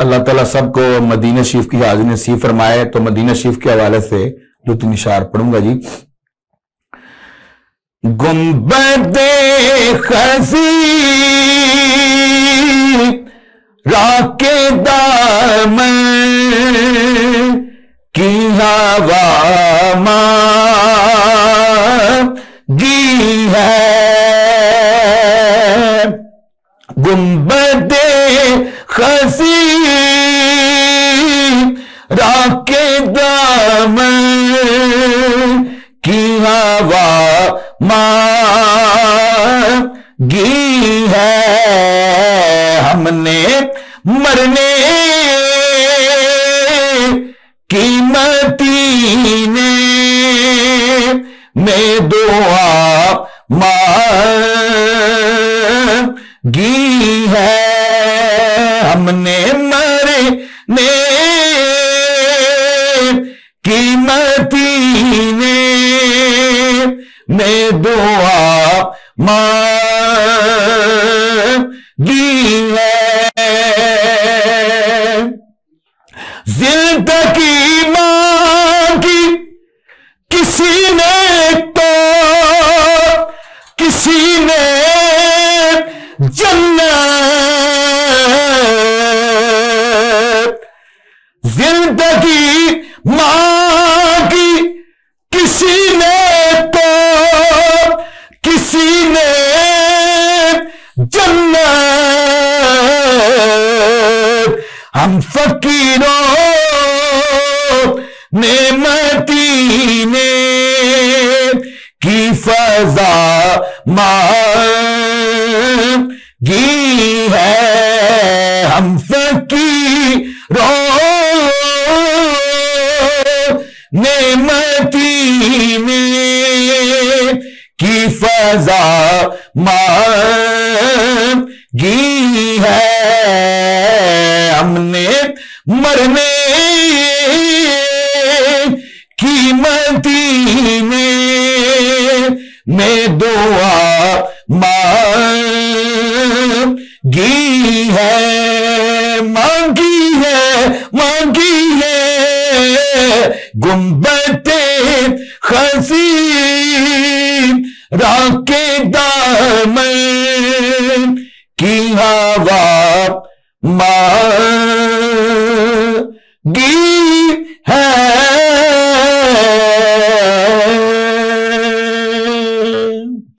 अल्लाह ताला सबको मदीना शरीफ की हाज़िरी नसीब फरमाए। तो मदीना शरीफ के हवाले से दो तीन इशार पढ़ूंगा जी। गुंबदे खज़ी राके दामन की हवा मांगी है, गुंबदे खज़ी राके दामन की हवा मांगी है। हमने मरने की मदीने में दुआ मांगी है, हमने मरने की मदीने में दुआ मांगी है। जिंदगी मांगी किसी ने तो किसी ने जन्नत, जिंदगी मांगी किसी ने तो किसी ने जन्नत, हम फकीरों ने मदीने की फजा मांगी है, हम फकीरों ने मदीने की फजा मांगी है। हमने मरने